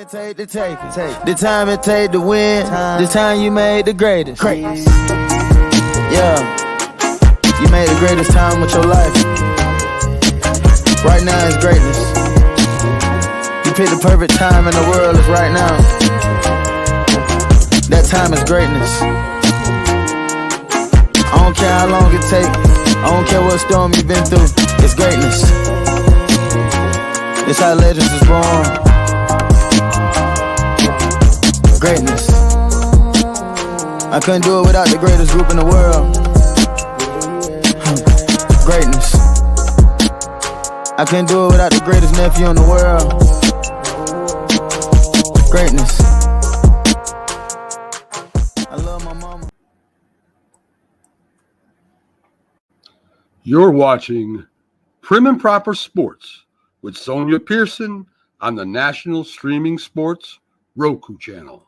it take to take it. The time it take to win. The time you made the greatest. Greatness. Yeah. You made the greatest time with your life. Right now is greatness. You picked the perfect time in the world is right now. That time is greatness. I don't care how long it take. I don't care what storm you've been through. It's greatness. It's how legends is born. Greatness. I couldn't do it without the greatest group in the world. Greatness. I couldn't do it without the greatest nephew in the world. Greatness. I love my mama. You're watching Prim and Proper Sports with Sonia Pearson on the National Streaming Sports Roku channel.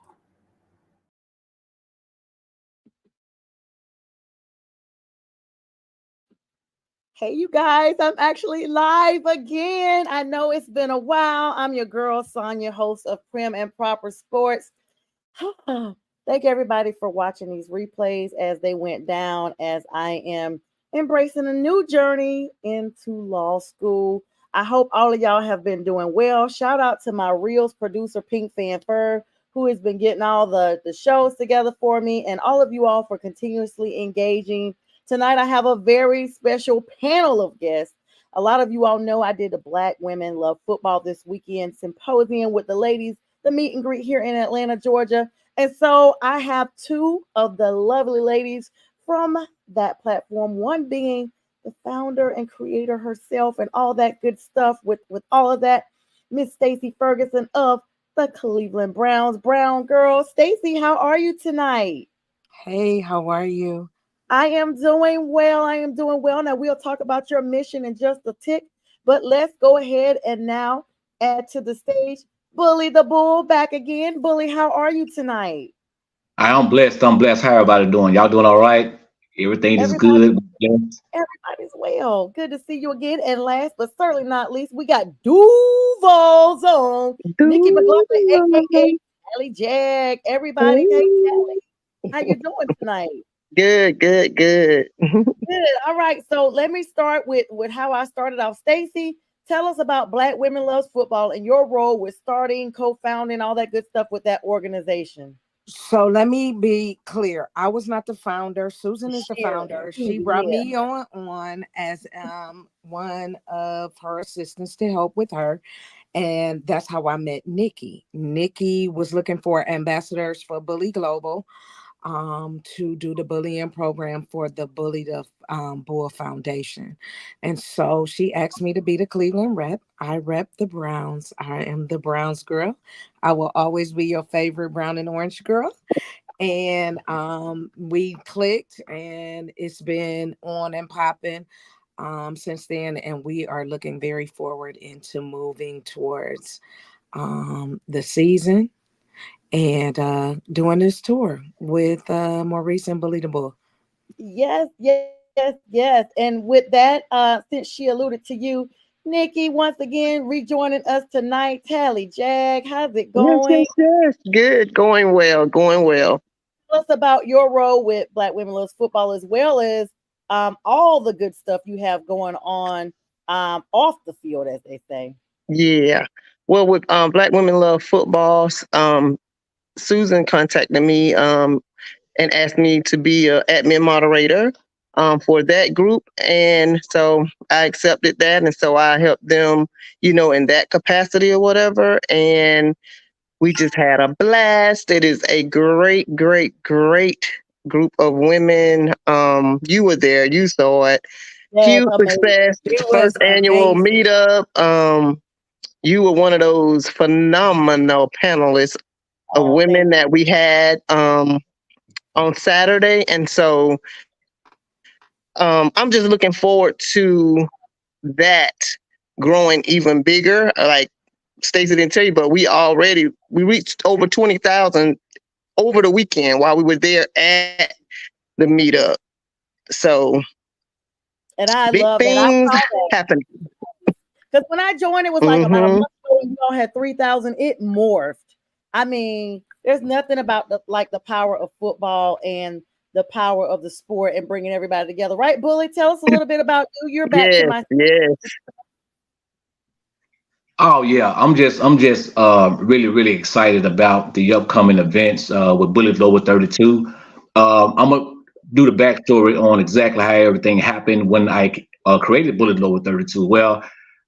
Hey, you guys, I'm actually live again. I know it's been a while. I'm your girl, Sonia, host of Prim and Proper Sports. Thank everybody for watching these replays as they went down, as I am embracing a new journey into law school. I hope all of y'all have been doing well. Shout out to my Reels producer, Pink Fan Fur, who has been getting all the shows together for me, and all of you all for continuously engaging. Tonight, I have a very special panel of guests. A lot of you all know I did the Black Women Love Football this weekend symposium with the ladies, the meet and greet here in Atlanta, Georgia. And so I have two of the lovely ladies from that platform, one being the founder and creator herself and all that good stuff with all of that, Miss STACY Ferguson of the Cleveland Browns. Brown girl, STACY, how are you tonight? Hey, how are you? I am doing well. Now, we'll talk about your mission in just a tick, but let's go ahead and now add to the stage Bully the Bull back again. Bully, how are you tonight? I'm blessed. How everybody doing? Y'all doing all right? Everything is good. Everybody's well. Good to see you again. And last but certainly not least, we got Duval's own Nikki McLaughlin, aka Tally Jag. Everybody, hey Tally, how you doing tonight? Good. Good. All right. So let me start with how I started off. STACY, tell us about Black Women Loves Football and your role with starting, co-founding, all that good stuff with that organization. So let me be clear. I was not the founder. Susan is the founder. She brought me on as one of her assistants to help with her. And that's how I met Nikki. Nikki was looking for ambassadors for Bully Global to do the bullying program for the Bully the Bull Foundation. And so she asked me to be the Cleveland rep. I rep the Browns. I am the Browns girl. I will always be your favorite brown and orange girl. And we clicked, and it's been on and popping since then. And we are looking very forward into moving towards the season and doing this tour with Maurice and Bully the Bull. Yes. And with that, since she alluded to you, Nikki, once again, rejoining us tonight. Tally Jag, how's it going? Yes. Good. Going well. Tell us about your role with Black Women Loves Football, as well as all the good stuff you have going on off the field, as they say. Yeah. Well, with Black Women Love Football, Susan contacted me and asked me to be an admin moderator for that group. And so I accepted that. And so I helped them, in that capacity or whatever. And we just had a blast. It is a great group of women. You were there. You saw it. Huge success. First annual meetup. You were one of those phenomenal panelists of women that we had on Saturday. And so I'm just looking forward to that growing even bigger. Like STACY didn't tell you, but we reached over 20,000 over the weekend while we were there at the meetup. So and I big love things happening. Because when I joined, it was like about a month you all had 3,000. It morphed. I mean, there's nothing about the power of football and the power of the sport and bringing everybody together, right? Bully, tell us a little bit about you. You're back to my. Yes. Oh yeah, I'm just really excited about the upcoming events with Bullet Global 32. I'm gonna do the backstory on exactly how everything happened when I created Bullet Global 32. Well,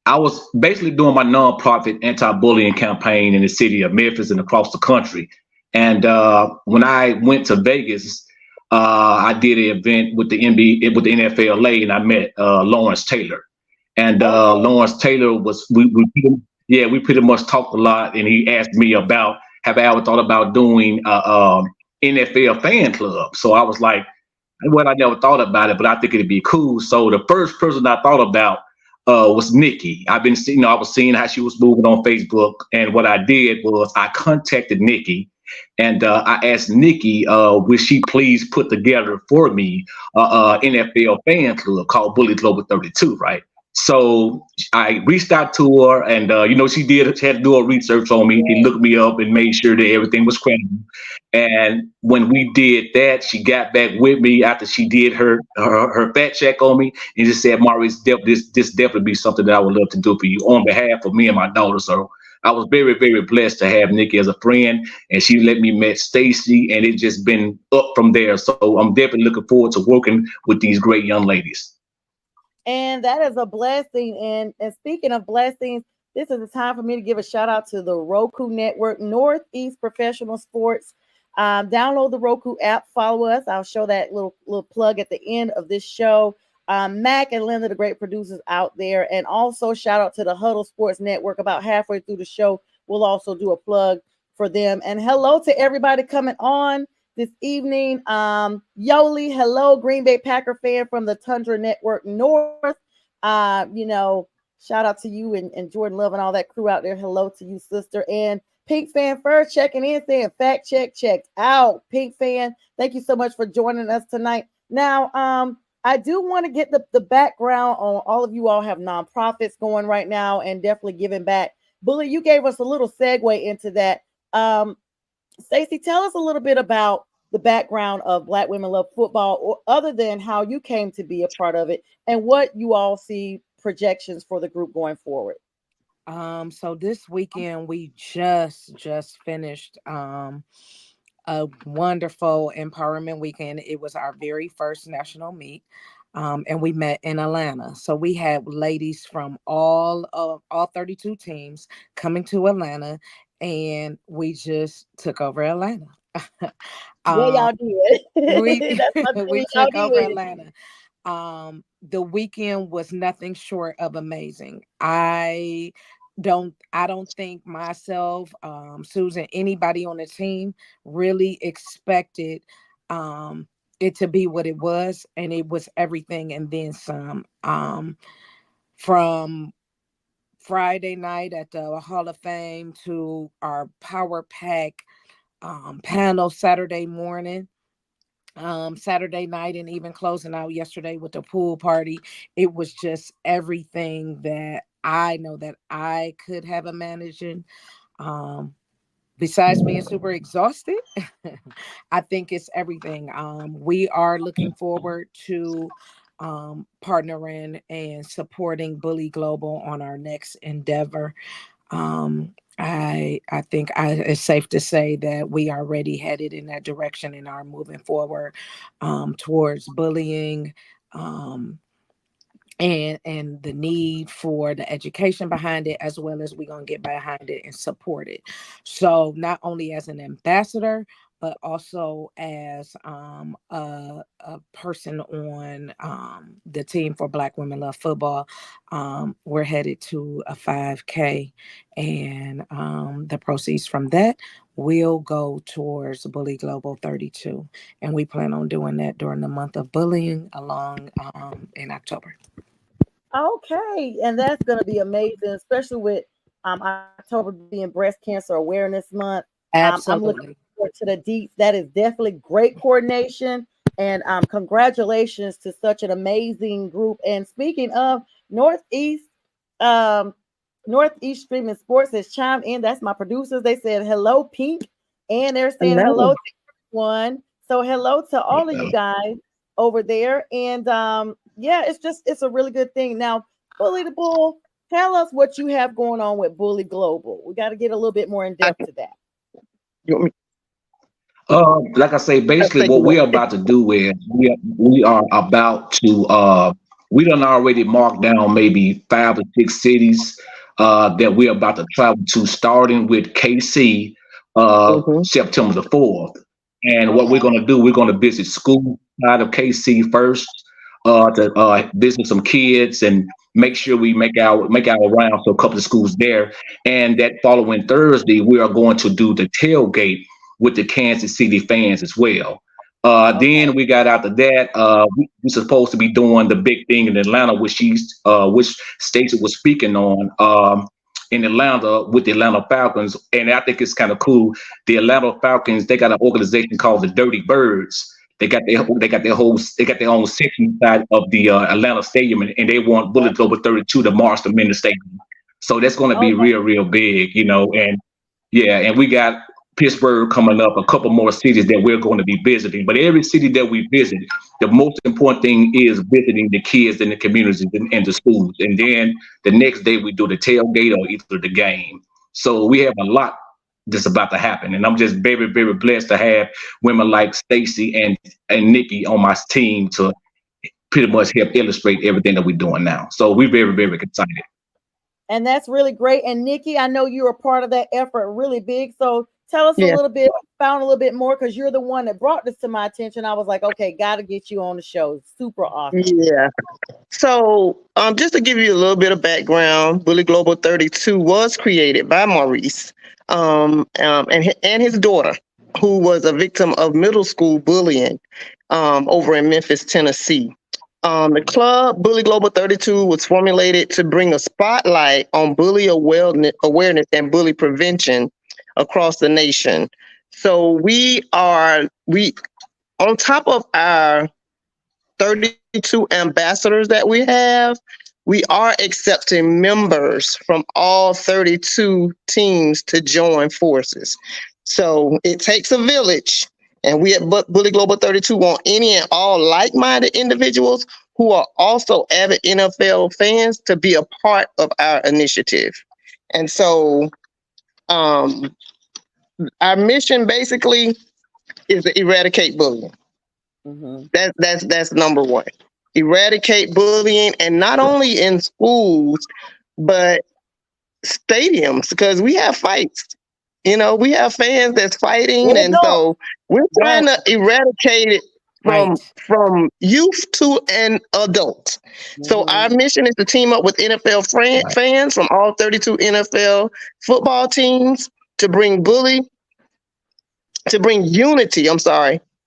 I was basically doing my nonprofit anti-bullying campaign in the city of Memphis and across the country. And when I went to Vegas, I did an event with the NFLA, and I met Lawrence Taylor. And Lawrence Taylor was we pretty much talked a lot, and he asked me about have I ever thought about doing NFL fan club. So I was like, well, I never thought about it, but I think it'd be cool. So the first person I thought about was Nikki. I've been seeing, I was seeing how she was moving on Facebook, and what I did was I contacted Nikki, and I asked Nikki, would she please put together for me NFL fan club called Bully Global 32, right? So I reached out to her, and she had to do her research on me. She looked me up and made sure that everything was credible. And when we did that, she got back with me after she did her fact check on me, and just said, Maurice, this definitely be something that I would love to do for you on behalf of me and my daughter. So I was very blessed to have Nikki as a friend, and she let me meet STACY, and it's just been up from there. So I'm definitely looking forward to working with these great young ladies. And that is a blessing. And speaking of blessings, this is the time for me to give a shout out to the Roku Network, Northeast Professional Sports. Download the Roku app, follow us. I'll show that little plug at the end of this show. Mac and Linda, the great producers out there. And also shout out to the Huddle Sports Network. About halfway through the show, we'll also do a plug for them. And hello to everybody coming on this evening. Yoli, hello, Green Bay Packer fan from the Tundra Network North. Shout out to you and Jordan Love and all that crew out there. Hello to you, sister. And Pink Fan first checking in, saying fact checked out. Pink Fan, thank you so much for joining us tonight. Now, I do want to get the background on all of you all have nonprofits going right now and definitely giving back. Bully, you gave us a little segue into that. Stacey, tell us a little bit about the background of Black Women Love Football, or other than how you came to be a part of it, and what you all see projections for the group going forward. So this weekend we just finished a wonderful empowerment weekend. It was our very first national meet. And we met in Atlanta. So we had ladies from all 32 teams coming to Atlanta, and we just took over Atlanta. Y'all did. We took over Atlanta. The weekend was nothing short of amazing. I don't think myself, Susan, anybody on the team really expected it to be what it was, and it was everything and then some. From Friday night at the Hall of Fame to our Power Pack panel Saturday morning, Saturday night, and even closing out yesterday with the pool party, it was just everything that I know that I could have imagined. Besides being super exhausted, I think it's everything. We are looking forward to partnering and supporting Bully Global on our next endeavor. I think it's safe to say that we are already headed in that direction and are moving forward towards bullying. And the need for the education behind it, as well as we're going to get behind it and support it. So not only as an ambassador, but also as a person on the team for Black Women Love Football. We're headed to a 5K, and the proceeds from that will go towards Bully Global 32. And we plan on doing that during the month of bullying along in October. Okay, and that's going to be amazing, especially with October being Breast Cancer Awareness Month. Absolutely. I'm looking forward to the deets. That is definitely great coordination, and congratulations to such an amazing group. And speaking of Northeast Northeast Streaming Sports has chimed in. That's my producers. They said hello, Pink, and they're saying Hello. hello to everyone. So hello to all of you guys over there. And yeah, it's a really good thing. Now, Bully the Bull, tell us what you have going on with Bully Global. We got to get a little bit more in depth to that. You want me? Like I say, basically Thank what you. we're about to do is we are about to we done already marked down maybe 5 or 6 cities that we're about to travel to, starting with KC September the 4th. And what we're gonna do, we're gonna visit school side of KC first to visit some kids and make sure we make our rounds to a couple of schools there. And that following Thursday, we are going to do the tailgate with the Kansas City fans as well. Then we got after that, we're supposed to be doing the big thing in Atlanta, which STACY was speaking on in Atlanta with the Atlanta Falcons. And I think it's kind of cool. The Atlanta Falcons, they got an organization called the Dirty Birds. They got their own section inside of the Atlanta Stadium, and they want Bullet Global 32 to march them in the stadium. So that's going to be real big, you know. And yeah, and we got Pittsburgh coming up, a couple more cities that we're going to be visiting. But every city that we visit, the most important thing is visiting the kids in the communities and the schools. And then the next day we do the tailgate or either the game. So we have a lot that's about to happen. And I'm just very blessed to have women like STACY and Nikki on my team to pretty much help illustrate everything that we're doing now. So we're very excited. And that's really great. And Nikki, I know you were part of that effort really big. So tell us a little bit, found a little bit more, because you're the one that brought this to my attention. I was like, okay, got to get you on the show. Super awesome. Yeah. So just to give you a little bit of background, Bully Global 32 was created by Maurice and his daughter, who was a victim of middle school bullying over in Memphis, Tennessee. The club, Bully Global 32, was formulated to bring a spotlight on bully awareness and bully prevention across the nation. So we on top of our 32 ambassadors that we have, we are accepting members from all 32 teams to join forces. So it takes a village, and we at Bully Global 32 want any and all like-minded individuals who are also avid NFL fans to be a part of our initiative. And so our mission basically is to eradicate bullying. That's number one. Eradicate bullying, and not only in schools, but stadiums, because we have fights. You know, we have fans that's fighting, and so we're trying to eradicate it from youth to an adult. So our mission is to team up with NFL fans from all 32 NFL football teams to bring unity,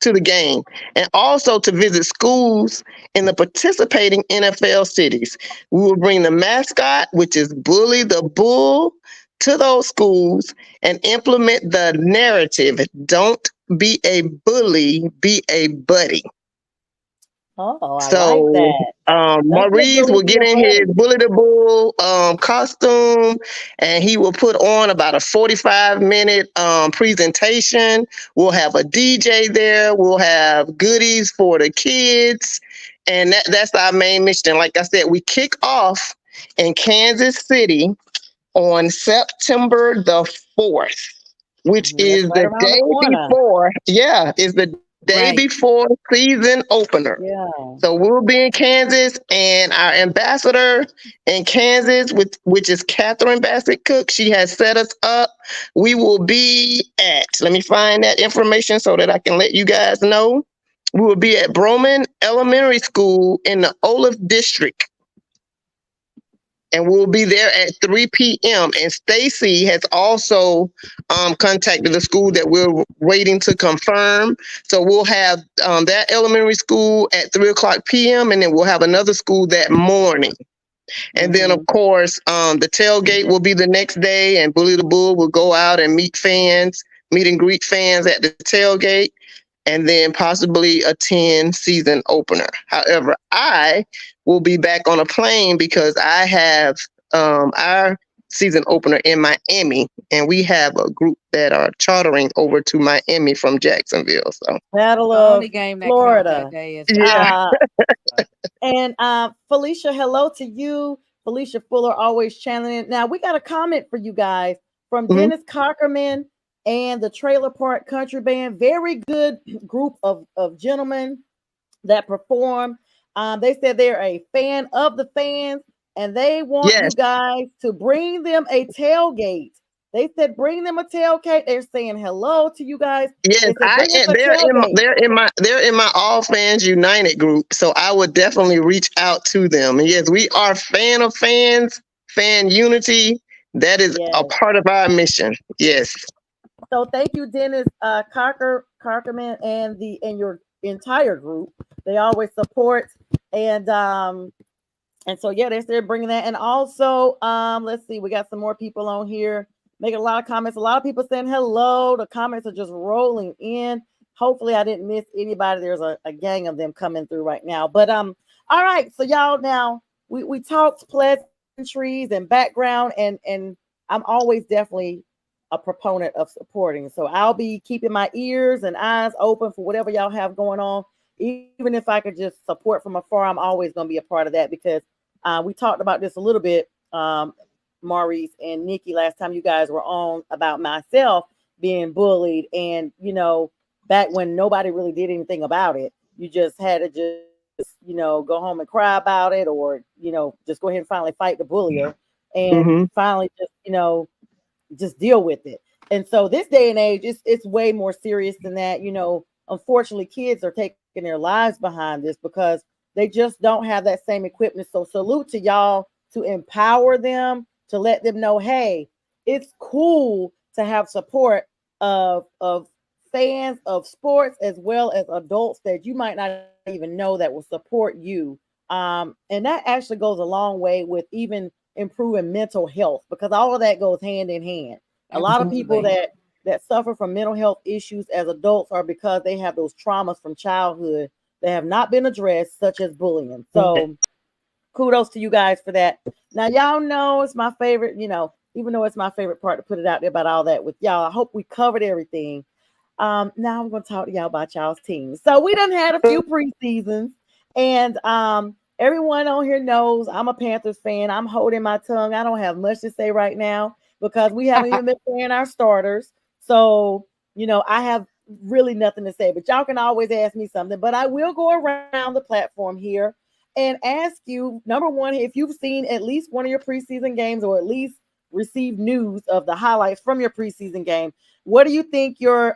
to the game, and also to visit schools in the participating NFL cities. We will bring the mascot, which is Bully the Bull, to those schools and implement the narrative, don't be a bully, be a buddy. Oh, I like that. Maurice will get in his Bully the Bull costume, and he will put on about a 45-minute presentation. We'll have a DJ there. We'll have goodies for the kids, and that's our main mission. Like I said, we kick off in Kansas City on September the 4th, which is the day before. Yeah, is the day before season opener. Yeah. So we'll be in Kansas, and our ambassador in Kansas, which is Catherine Bassett Cook, she has set us up. We will be at, let me find that information so that I can let you guys know. We will be at Broman Elementary School in the Olive District. And we'll be there at 3 p.m. And STACY has also contacted the school that we're waiting to confirm. So we'll have that elementary school at 3 o'clock p.m. And then we'll have another school that morning. And then, of course, the tailgate will be the next day, and Bully the Bull will go out and meet and greet fans at the tailgate, and then possibly attend season opener. However, I will be back on a plane because I have our season opener in Miami, and we have a group that are chartering over to Miami from Jacksonville. So Battle The of only game that counts Florida. that day is yeah, And Felicia, hello to you. Felicia Fuller always channeling it. Now we got a comment for you guys from Mhm. Dennis Cockerman and the Trailer Park Country Band. Very good group of gentlemen that perform. They said they're a fan of the fans and they want yes, you guys to bring them a tailgate. They said bring them a tailgate. They're saying hello to you guys. yes. They said bring us a tailgate. They're in my All Fans United group. So I would definitely reach out to them. And yes, we are fan of fans, fan unity. That is Yes. a part of our mission. Yes. So thank you, Dennis Carkerman and your entire group. They always support and so yeah, they're bringing that. And also, let's see, we got some more people on here making a lot of comments. A lot of people saying hello. The comments are just rolling in. Hopefully, I didn't miss anybody. There's a gang of them coming through right now. But all right. So y'all, now we talked pleasantries and background, and I'm always definitely a proponent of supporting. So I'll be keeping my ears and eyes open for whatever y'all have going on. Even if I could just support from afar, I'm always going to be a part of that because we talked about this a little bit, Maurice and Nikki, last time you guys were on about myself being bullied. And, back when nobody really did anything about it, you just had to just, go home and cry about it or, just go ahead and finally fight the bullier and Hmm. finally just, just deal with it. And so this day and age, it's way more serious than that. Unfortunately, kids are taking their lives behind this because they just don't have that same equipment. So salute to y'all to empower them, to let them know, hey, it's cool to have support of fans of sports as well as adults that you might not even know that will support you. And that actually goes a long way with even improving mental health because all of that goes hand in hand. A lot of people Absolutely. that suffer from mental health issues as adults are because they have those traumas from childhood that have not been addressed, such as bullying. So kudos to you guys for that. Now, y'all know it's my favorite, even though it's my favorite part to put it out there about all that with y'all. I hope we covered everything. Now I'm going to talk to y'all about y'all's teams. So we done had a few preseasons, and everyone on here knows I'm a Panthers fan. I'm holding my tongue. I don't have much to say right now because we haven't even been playing our starters. So, I have really nothing to say, but y'all can always ask me something. But I will go around the platform here and ask you, number one, if you've seen at least one of your preseason games or at least received news of the highlights from your preseason game. What do you think your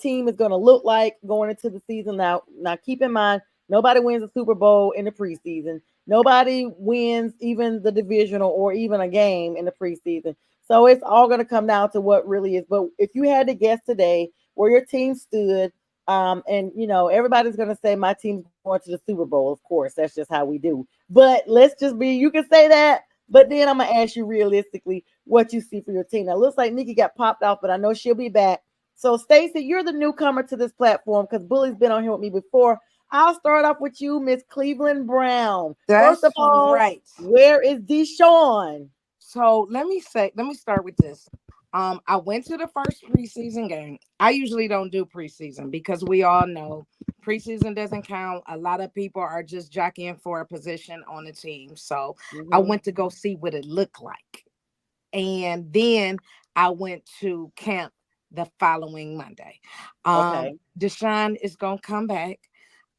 team is going to look like going into the season? Now keep in mind, nobody wins a Super Bowl in the preseason. Nobody wins even the divisional or even a game in the preseason. So it's all going to come down to what really is. But if you had to guess today where your team stood, and everybody's going to say my team's going to the Super Bowl. Of course, that's just how we do. But let's just be, you can say that. But then I'm going to ask you realistically what you see for your team. Now, it looks like Nikki got popped off, but I know she'll be back. So, Stacey, you're the newcomer to this platform because Bully's been on here with me before. I'll start off with you, Miss Cleveland Brown. First That's of all, right. where is Deshaun? So let me start with this. I went to the first preseason game. I usually don't do preseason because we all know preseason doesn't count. A lot of people are just jockeying for a position on the team. So I went to go see what it looked like. And then I went to camp the following Monday. Okay. Deshaun is gonna come back.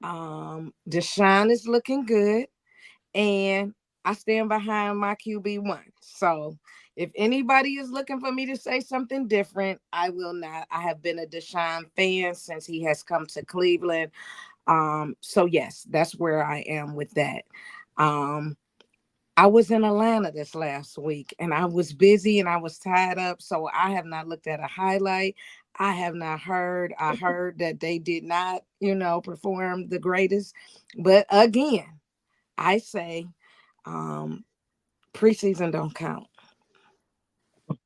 Deshaun is looking good. And I stand behind my QB1. So if anybody is looking for me to say something different, I will not. I have been a Deshaun fan since he has come to Cleveland. So yes, that's where I am with that. I was in Atlanta this last week and I was busy and I was tied up. So I have not looked at a highlight. I have not heard. I heard that they did not, perform the greatest. But again, I say preseason don't count.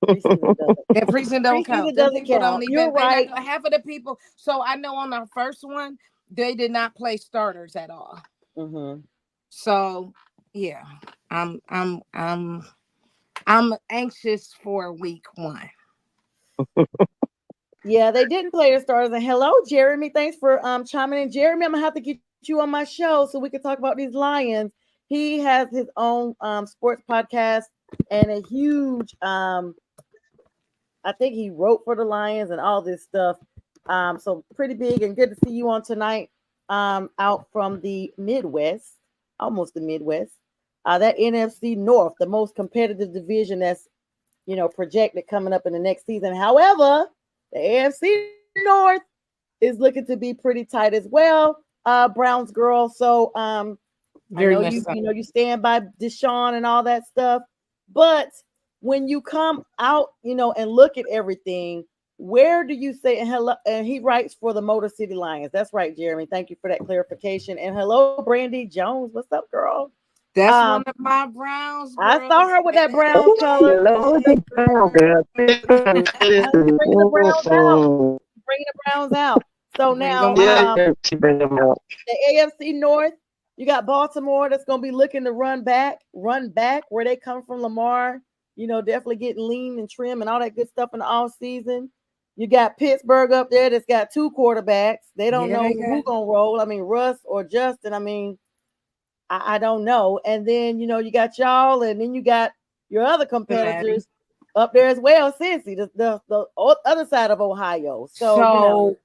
Preseason doesn't. And preseason don't count. Preseason Them doesn't people count. don't You're even, they not right. gonna, half of the people. So I know on the first one, they did not play starters at all. Mm-hmm. So yeah, I'm I'm anxious for week 1. Yeah, they didn't play their starters. And hello, Jeremy. Thanks for chiming in. Jeremy, I'm gonna have to get you on my show so we can talk about these Lions. He has his own sports podcast and a huge I think he wrote for the Lions and all this stuff. So pretty big, and good to see you on tonight. Out from the Midwest, almost the Midwest. That NFC North, the most competitive division that's projected coming up in the next season. However, the AFC North is looking to be pretty tight as well. Browns girl. So I know you stand by Deshaun and all that stuff, but when you come out, and look at everything, where do you say, and hello, and he writes for the Motor City Lions. That's right, Jeremy. Thank you for that clarification. And hello, Brandy Jones. What's up, girl? That's one of my Browns girls. I saw her with that brown color. Bring the Browns out. So now the AFC North, you got Baltimore that's going to be looking to run back where they come from. Lamar, definitely getting lean and trim and all that good stuff in the off season. You got Pittsburgh up there that's got 2 quarterbacks. They don't know who's going to roll. I mean, Russ or Justin. I mean, I don't know. And then, you got y'all, and then you got your other competitors up there as well, Cincy, the other side of Ohio. So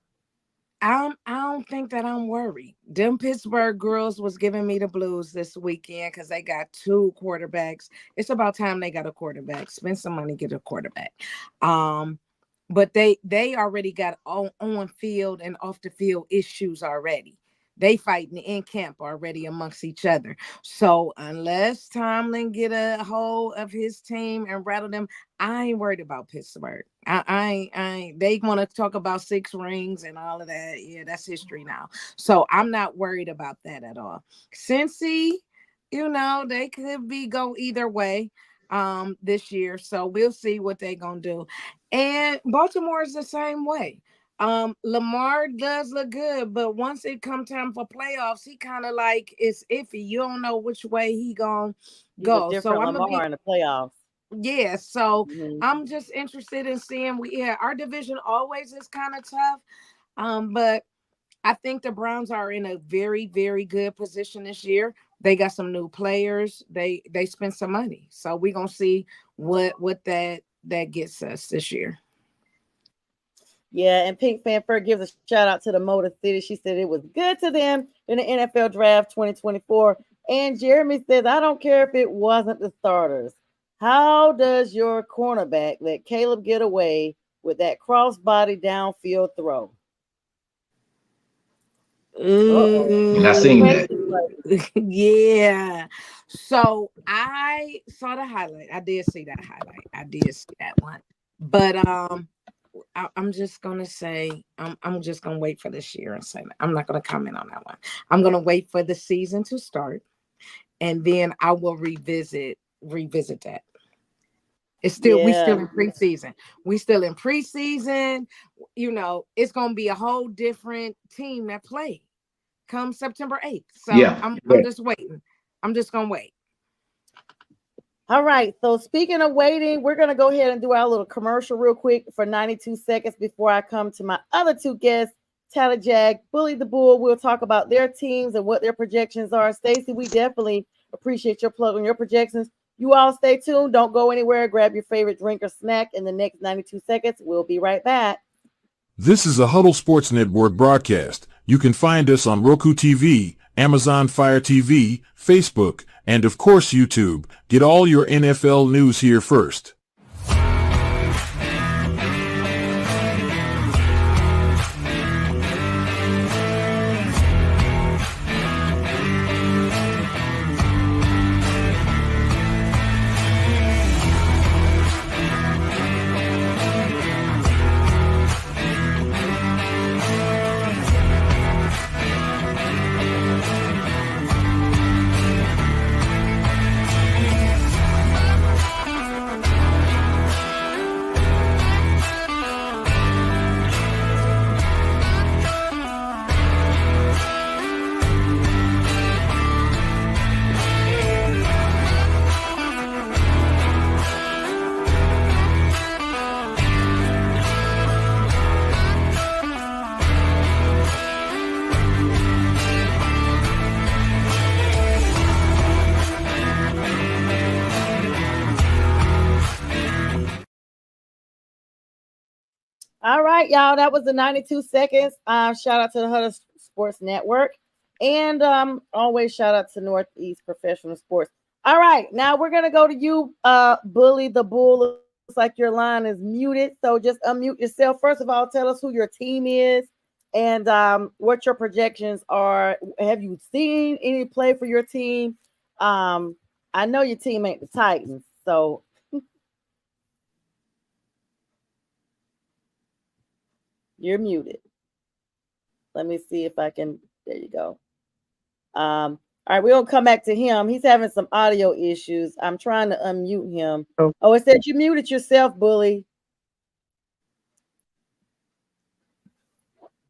I don't think that I'm worried. Them Pittsburgh girls was giving me the blues this weekend because they got 2 quarterbacks. It's about time they got a quarterback. Spend some money, get a quarterback. But they already got on field and off the field issues already. They fighting in camp already amongst each other. So unless Tomlin get a hold of his team and rattle them, I ain't worried about Pittsburgh. I they want to talk about 6 rings and all of that. Yeah, that's history now. So I'm not worried about that at all. Cincy, they could go either way this year. So we'll see what they're gonna do. And Baltimore is the same way. Lamar does look good, but once it come time for playoffs, he kind of like it's iffy. You don't know which way he gonna go. So I'm Lamar in the playoffs. Yeah, so I'm just interested in seeing. Our division always is kind of tough, but I think the Browns are in a very, very good position this year. They got some new players. They spent some money, so we're gonna see what that gets us this year. Yeah, and Pink Fan Fur gives a shout out to the Motor City. She said it was good to them in the NFL Draft 2024. And Jeremy says, I don't care if it wasn't the starters. How does your cornerback let Caleb get away with that crossbody downfield throw? I seen that. Yeah. So I saw the highlight. I did see that highlight. I did see that one. But I'm just gonna say I'm just gonna wait for this year and say that. I'm not gonna comment on that one. I'm gonna wait for the season to start, and then I will revisit that. It's still we still in preseason. We still in preseason. It's gonna be a whole different team that play come September 8th. So I'm just waiting. I'm just gonna wait. All right. So speaking of waiting, we're going to go ahead and do our little commercial real quick for 92 seconds before I come to my other 2 guests, Tally Jag, Bully the Bull. We'll talk about their teams and what their projections are. Stacey, we definitely appreciate your plug on your projections. You all stay tuned. Don't go anywhere. Grab your favorite drink or snack in the next 92 seconds. We'll be right back. This is a Huddle Sports Network broadcast. You can find us on Roku TV, Amazon Fire TV, Facebook, and of course YouTube. Get all your NFL news here first. All right, y'all. That was the 92 seconds. Shout out to the Huddle Sports Network. And always shout out to Northeast Professional Sports. All right, now we're gonna go to you, Bully the Bull. Looks like your line is muted. So just unmute yourself. First of all, tell us who your team is and what your projections are. Have you seen any play for your team? I know your team ain't the Titans, so you're muted. Let me see if I can. There you go. All right, we're gonna come back to him. He's having some audio issues. I'm trying to unmute him. Oh, it said you muted yourself, Bully.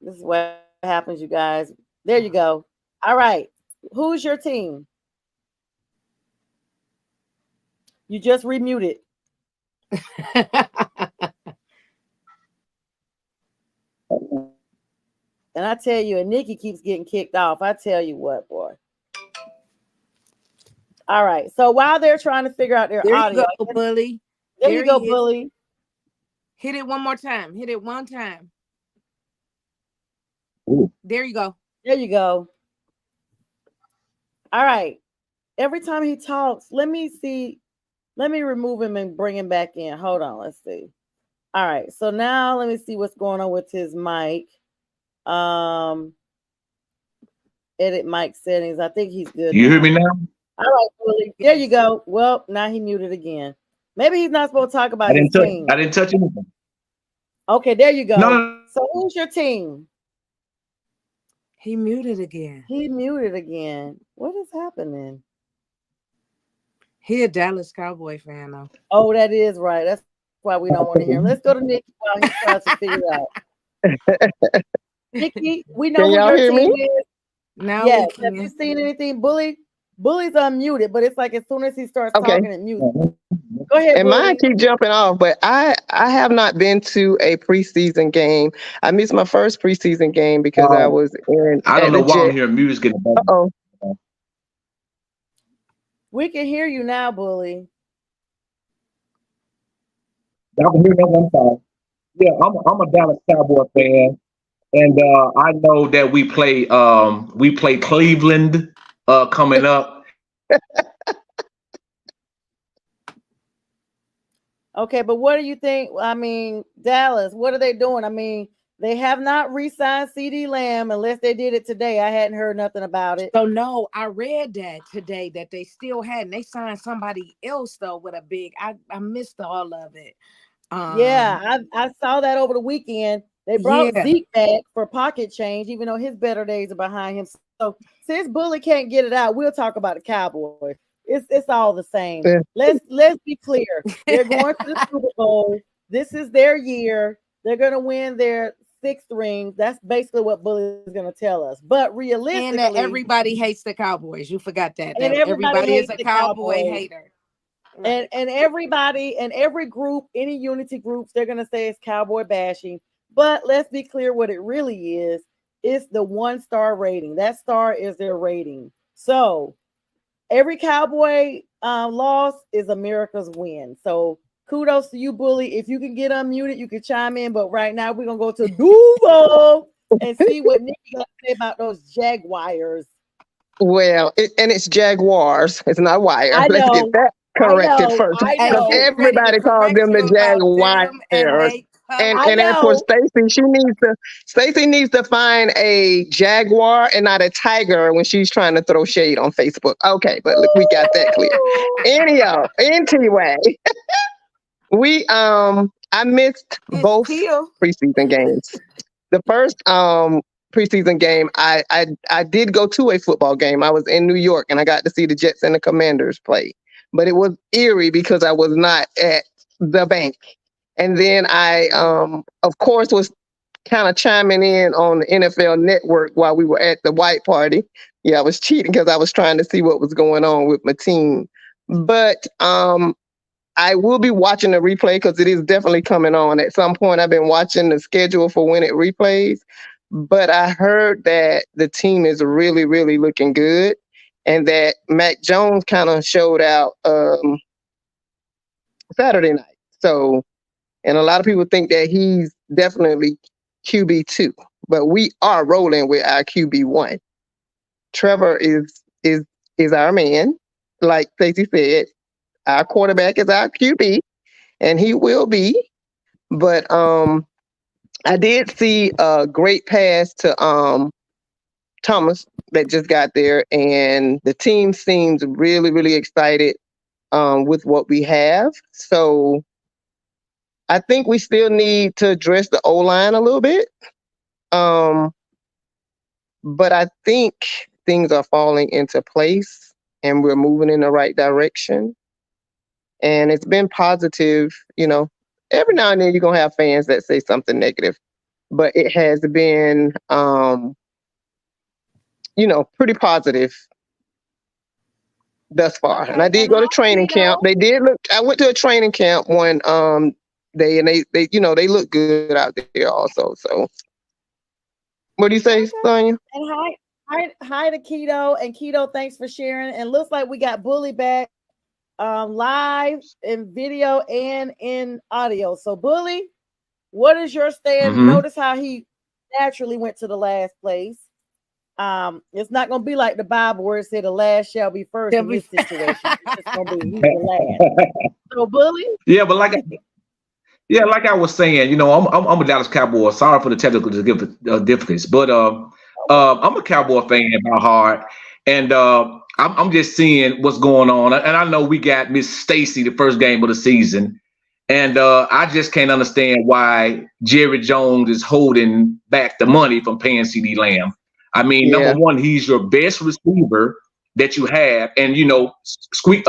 This is what happens, you guys. There you go. All right. Who's your team? You just remuted. And I tell you, and Nikki keeps getting kicked off. I tell you what, boy. All right. So while they're trying to figure out their audio, you go, Bully. There you go, Bully. Hit it one more time. Hit it one time. Ooh. There you go. There you go. All right. Every time he talks, let me see. Let me remove him and bring him back in. Hold on. Let's see. All right. So now let me see what's going on with his mic. Edit mic settings. I think he's good. You hear me now? All right, Bully. There you go. Well, now he muted again. Maybe he's not supposed to talk about his team. I didn't touch anything. Okay, there you go. No. So who's your team? He muted again. He muted again. What is happening? He a Dallas Cowboy fan, though. Oh, that is right. That's why we don't want to hear him. Let's go to Nikki while he tries to figure it out. Nikki, we know who your team is. Now yes. Have you seen anything? Bully's unmuted, but it's like as soon as he starts talking, it mutes. Go ahead. And mine keep jumping off, but I have not been to a preseason game. I missed my first preseason game because I was in. I don't know why I'm hearing music getting better. Uh-oh. We can hear you now, Bully. Y'all can hear me? I'm sorry. Yeah, I'm a Dallas Cowboy fan, and I know that we play Cleveland coming up. Okay, but what do you think? I mean, Dallas, what are they doing? I mean, they have not re-signed CD Lamb unless they did it today. I hadn't heard nothing about it. So no, I read that today that they still hadn't. They signed somebody else though with a big. I missed all of it. Yeah, I saw that over the weekend. They brought Zeke back for pocket change, even though his better days are behind him. So since Bully can't get it out, we'll talk about the Cowboys. It's all the same. Let's be clear. They're going to the Super Bowl. This is their year. They're going to win their 6th ring. That's basically what Bully is going to tell us. But realistically, and that everybody hates the Cowboys. You forgot that. And everybody is a Cowboy hater. Right. And everybody and every group, any unity groups, they're going to say it's Cowboy bashing. But let's be clear what it really is. It's the 1-star rating. That star is their rating. So every Cowboy loss is America's win. So kudos to you, Bully. If you can get unmuted, you can chime in. But right now, we're going to go to Duval and see what Nikki got to say about those Jaguars. Well, it's Jaguars. It's not Wire. Let's get that corrected first. Because everybody calls them the Jaguars. And as for Stacy, Stacy needs to find a jaguar and not a tiger when she's trying to throw shade on Facebook. Okay, but look, we got that clear. Anyhow, anyway, I missed both preseason games. The first preseason game, I did go to a football game. I was in New York and I got to see the Jets and the Commanders play, but it was eerie because I was not at the bank. And then I, of course, was kind of chiming in on the NFL Network while we were at the white party. Yeah, I was cheating because I was trying to see what was going on with my team. But I will be watching the replay because it is definitely coming on. At some point, I've been watching the schedule for when it replays. But I heard that the team is really, really looking good and that Mac Jones kind of showed out Saturday night. So, and a lot of people think that he's definitely QB2, but we are rolling with our QB1. Trevor is our man. Like Stacey said, our quarterback is our QB, and he will be. But I did see a great pass to Thomas that just got there, and the team seems really, really excited with what we have. So I think we still need to address the O-line a little bit. But I think things are falling into place and we're moving in the right direction. And it's been positive, every now and then you're going to have fans that say something negative, but it has been, pretty positive thus far. Okay, And I did go to training camp. I went to a training camp one day, and they look good out there also. So what do you say, Sonia? And hi to Keto. And Keto, thanks for sharing. And looks like we got Bully back live in video and in audio. So Bully, what is your stand? Mm-hmm. Notice how he naturally went to the last place. It's not gonna be like the Bible where it said the last shall be first in this situation. It's gonna be the last. So Bully? Yeah, but like I was saying, I'm a Dallas Cowboy. Sorry for the technical difficulties, but I'm a Cowboy fan by heart, and I'm just seeing what's going on. And I know we got Miss Stacy the first game of the season, and I just can't understand why Jerry Jones is holding back the money from paying CeeDee Lamb. I mean, number one, he's your best receiver that you have, and CeeDee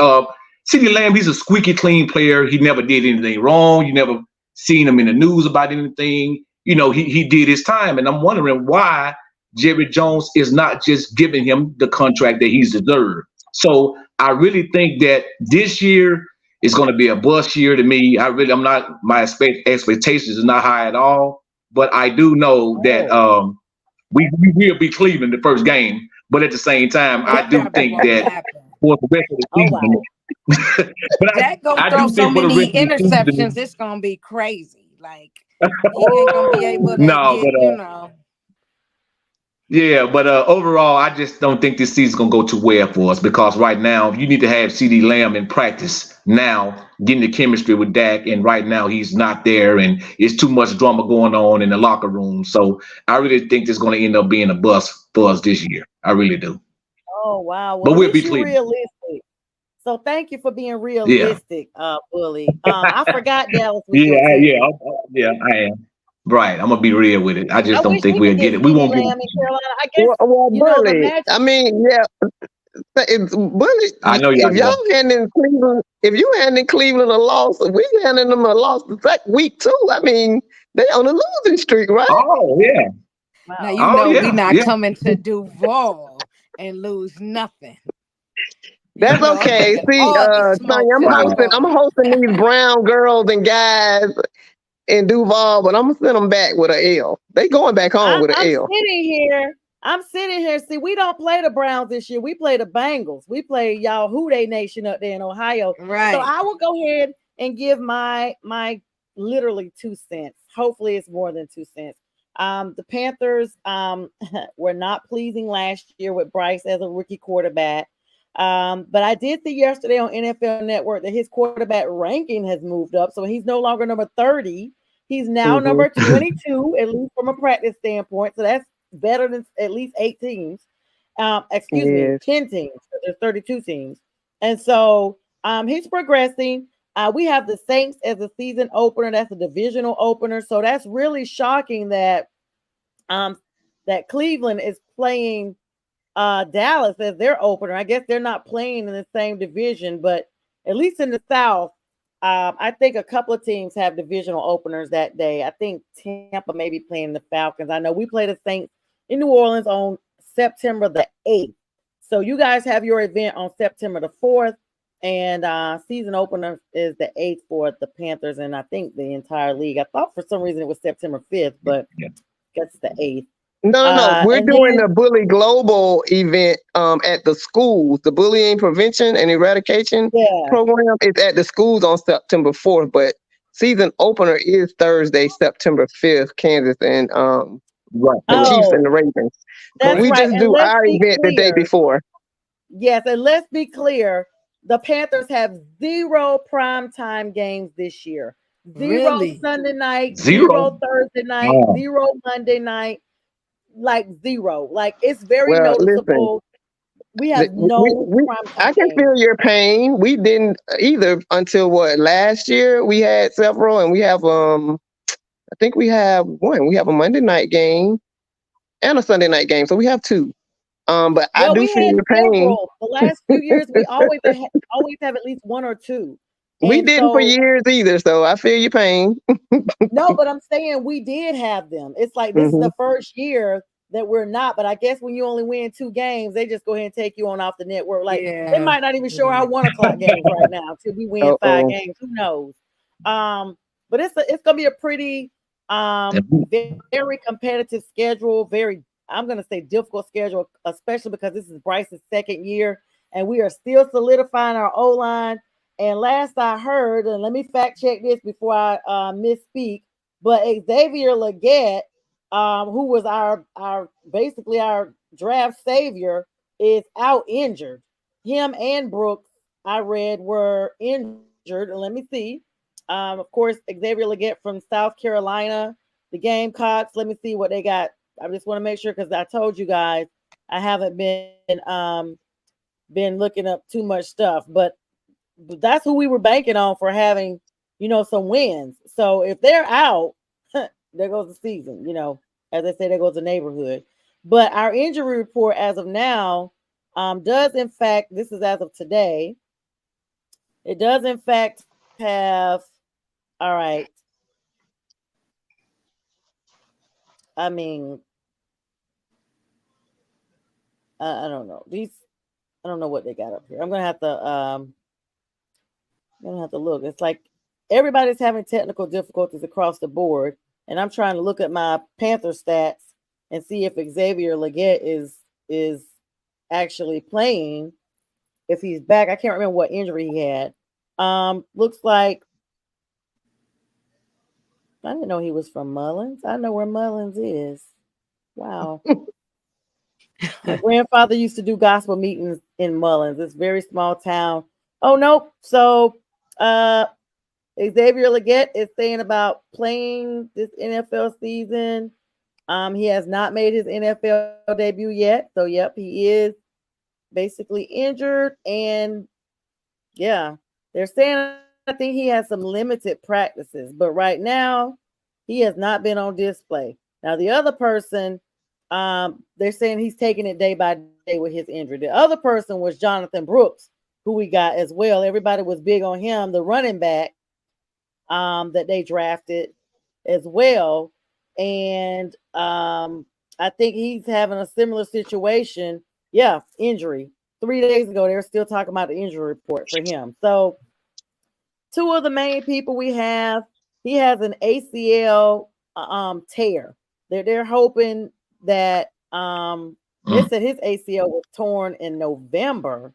Lamb, he's a squeaky clean player. He never did anything wrong. You never seen him in the news about anything. He did his time, and I'm wondering why Jerry Jones is not just giving him the contract that he's deserved. So I really think that this year is going to be a bust year to me. My expectations is not high at all, but I do know that we will be Cleveland the first game. But at the same time, I do think that for the rest of the season, That gonna throw so many interceptions. It's gonna be crazy. Like he ain't gonna be able to Yeah, but overall, I just don't think this season's gonna go too well for us because right now you need to have CeeDee Lamb in practice now, getting the chemistry with Dak, and right now he's not there, and it's too much drama going on in the locker room. So I really think this is gonna end up being a bust for us this year. I really do. Oh wow! Well, but we'll be realistic. So thank you for being realistic, Bully. I forgot Dallas was I am. Right, I'm gonna be real with it. I just don't think we'll get it. We won't get it. I guess, Bully. I mean, it's Bully. I know if y'all handing Cleveland, if you handing Cleveland a loss, we handing them a loss week 2. I mean, they on a losing streak, right? Oh yeah. Now we're not coming to Duval and lose nothing. That's okay. See, Sonya, I'm hosting these brown girls and guys in Duval, but I'm gonna send them back with an L. They going back home with an L. I'm sitting here. See, we don't play the Browns this year. We play the Bengals. We play y'all Houday Nation up there in Ohio. Right. So I will go ahead and give my literally 2 cents. Hopefully it's more than 2 cents. The Panthers were not pleasing last year with Bryce as a rookie quarterback. But I did see yesterday on NFL Network that his quarterback ranking has moved up. So he's no longer number 30. He's now number 22, at least from a practice standpoint. So that's better than at least 8 teams. 10 teams. There's 32 teams. And so he's progressing. We have the Saints as a season opener. That's a divisional opener. So that's really shocking that that Cleveland is playing Dallas as their opener. I guess they're not playing in the same division, but at least in the South, I think a couple of teams have divisional openers that day. I think Tampa may be playing the Falcons. I know we play the Saints in New Orleans on September the 8th. So you guys have your event on September the 4th, and season opener is the 8th for the Panthers, and I think the entire league. I thought for some reason it was September 5th, but I guess it's the 8th. No. We're doing the Bully Global event at the schools. The Bullying Prevention and Eradication program is at the schools on September 4th. But season opener is Thursday, September 5th, Kansas and Right. the Chiefs and the Oh, Ravens. But that's we right. just And do let's our be event the day clear. before. Yes, and let's be clear. The Panthers have 0 primetime games this year. 0 Really? Sunday night, 0 0. Thursday night, Oh. 0 Monday night, like 0. Like it's very Well, listen, noticeable. We have no I primetime can games. feel your pain. We didn't either until what, last year we had several, and we have I think we have one. We have a Monday night game and a Sunday night game, so we have 2. But I Well, do we feel had your pain. several. The last few years, we always have at least 1 or 2. We And didn't for so years either, so I feel your pain. no, but I'm saying we did have them. It's like this is hmm the first year that we're not. But I guess when you only win 2 games, they just go ahead and take you on off the network. Like they Yeah. might not even show our 1 o'clock games right now till we win 5 Uh-oh. games. Who knows? But it's gonna be a pretty very competitive schedule. Very, I'm gonna say difficult schedule, especially because this is Bryce's 2nd year, and we are still solidifying our O line. And last I heard, and let me fact check this before I misspeak, but Xavier Leggett, who was our basically our draft savior, is out injured. Him and Brooks, I read, were injured. And let me see. Of course, Xavier Leggett from South Carolina, the Gamecocks. Let me see what they got. I just want to make sure because I told you guys I haven't been looking up too much stuff, but that's who we were banking on for having, some wins. So if they're out, there goes the season, as I say, there goes the neighborhood. But our injury report as of now does, in fact, this is as of today, it does, in fact, have, all right. I mean, I don't know. I don't know what they got up here. I'm gonna have to look. It's like everybody's having technical difficulties across the board, and I'm trying to look at my Panther stats and see if Xavier Leggett is actually playing. If he's back, I can't remember what injury he had. Looks like I didn't know he was from Mullins. I know where Mullins is. Wow. My grandfather used to do gospel meetings in Mullins. It's a very small town. Oh nope. So Xavier Leggett is saying about playing this NFL season. He has not made his NFL debut yet. So yep, he is basically injured. And yeah, they're saying I think he has some limited practices, but right now he has not been on display. Now the other person, they're saying he's taking it day by day with his injury. The other person was Jonathan Brooks, who we got as well. Everybody was big on him, the running back that they drafted as well. And I think he's having a similar situation. Yeah, injury. 3 days ago, they were still talking about the injury report for him. So 2 of the main people we have, he has an ACL tear. They're hoping that they said his ACL was torn in November.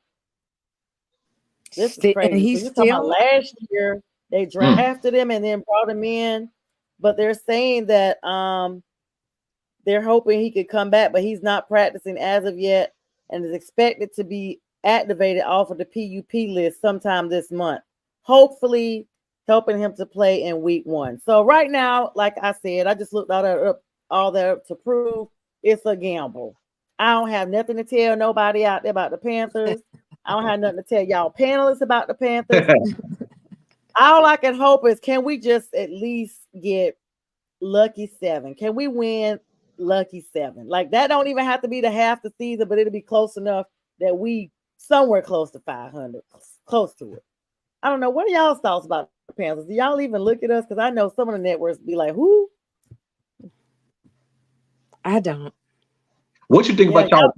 This is And crazy. So he's you're talking about still last year they drafted him and then brought him in, but they're saying that they're hoping he could come back, but he's not practicing as of yet and is expected to be activated off of the PUP list sometime this month. Hopefully helping him to play in week 1. So right now, like I said, I just looked all that up to prove it's a gamble. I don't have nothing to tell nobody out there about the Panthers. I don't have nothing to tell y'all panelists about the Panthers. All I can hope is, can we just at least get lucky 7? Can we win lucky 7? Like that don't even have to be the half the season, but it'll be close enough that we somewhere close to 500, close to it. I don't know. What are y'all's thoughts about the Panthers? Do y'all even look at us? Because I know some of the networks be like, who? I don't. What you think about y'all?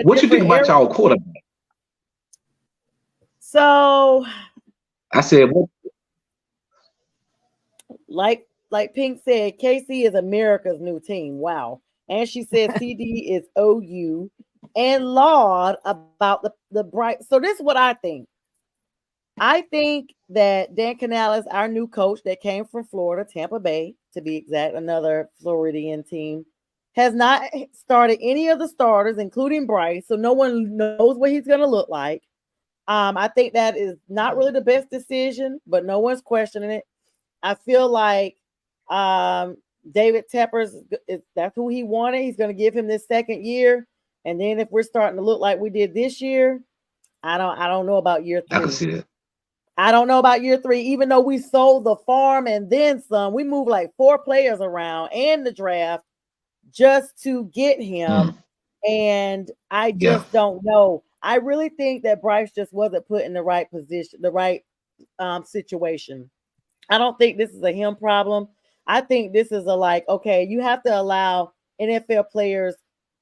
What you think about y'all quarterback? So I said, what? Like Pink said, KC is America's new team. Wow. And she said CD is OU and laud about the bright. So this is what I think. I think that Dan Canales, our new coach that came from Florida, Tampa Bay, to be exact, another Floridian team, has not started any of the starters, including Bryce. So no one knows what he's going to look like. I think that is not really the best decision, but no one's questioning it. I feel like David Tepper's that's who he wanted. He's going to give him this second year, and then if we're starting to look like we did this year, I don't know about year 3. I can see it. I don't know about year 3. Even though we sold the farm and then some, we moved like 4 players around and the draft just to get him, and I just don't know. I really think that Bryce just wasn't put in the right position, the right situation. I don't think this is a him problem. I think this is a okay, you have to allow NFL players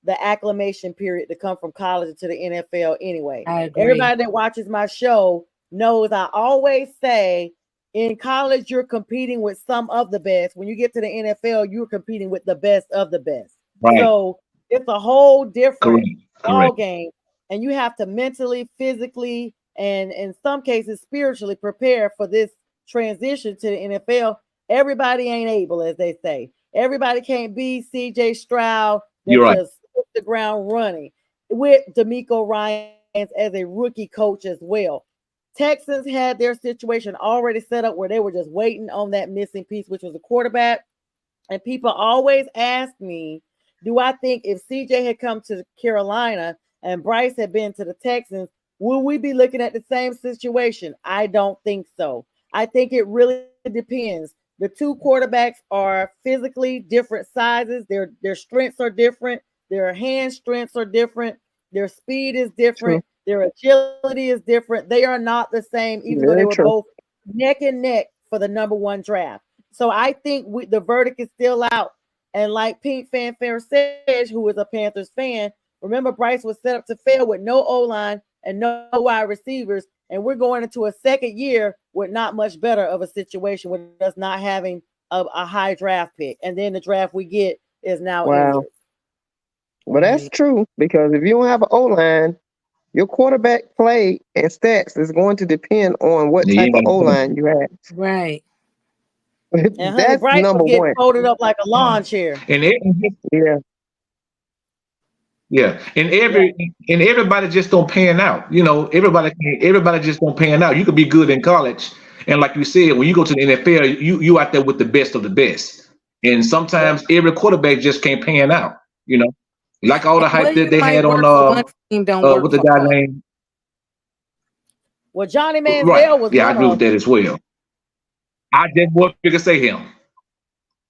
the acclimation period to come from college to the NFL anyway. I agree. Everybody that watches my show knows I always say in college you're competing with some of the best. When you get to the NFL, you're competing with the best of the best. Right. So it's a whole different ball Correct. game, and you have to mentally, physically, and in some cases spiritually prepare for this transition to the NFL. Everybody ain't able, as they say. Everybody can't be CJ Stroud that You're right. just hit the ground running with D'Amico Ryans as a rookie coach as well. Texans had their situation already set up where they were just waiting on that missing piece, which was a quarterback. And people always ask me, do I think if CJ had come to Carolina and Bryce had been to the Texans, will we be looking at the same situation? I don't think so. I think it really depends. The 2 quarterbacks are physically different sizes. Their strengths are different. Their hand strengths are different. Their speed is different. True. Their agility is different. They are not the same, even though they Very were true. both neck and neck for the number 1 draft. So I think the verdict is still out. And like Pink Fanfare says, who is a Panthers fan, remember Bryce was set up to fail with no O-line and no wide receivers. And we're going into a second year with not much better of a situation with us not having a high draft pick. And then the draft we get is now Wow. injured. Well, that's true, because if you don't have an O-line, your quarterback play and stats is going to depend on what type of O-line you have. Right. And honey, That's Bryce number will get one. folded up like a lawn chair. And Yeah. and everybody just don't pan out. Everybody just don't pan out. You could be good in college, and like you said, when you go to the NFL, you out there with the best of the best. And sometimes every quarterback just can't pan out. Like all the hype that they had on one team don't work with the for guy others. named Well, Johnny Manziel right. was Yeah, I one agree of with that as well. I just want you to say him.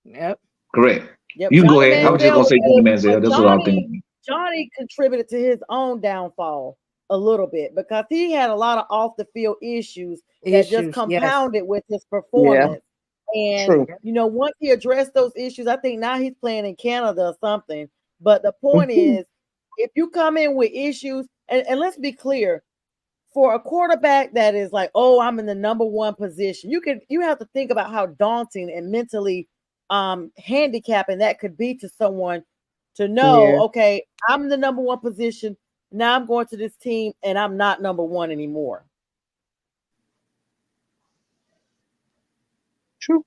Yep. Correct. Yep, You can go Johnny ahead. I was just Manziel gonna say was Johnny good, Manziel. but That's what I was thinking. Johnny contributed to his own downfall a little bit because he had a lot of off the field issues that just Yes. compounded with his Yeah. performance. And True. once he addressed those issues, I think now he's playing in Canada or something. But the point Mhm. is, if you come in with issues, and let's be clear, for a quarterback that is like, oh, I'm in the number 1 position, you have to think about how daunting and mentally handicapping that could be to someone to know, Yeah. okay, I'm in the number 1 position. Now I'm going to this team and I'm not number 1 anymore. True.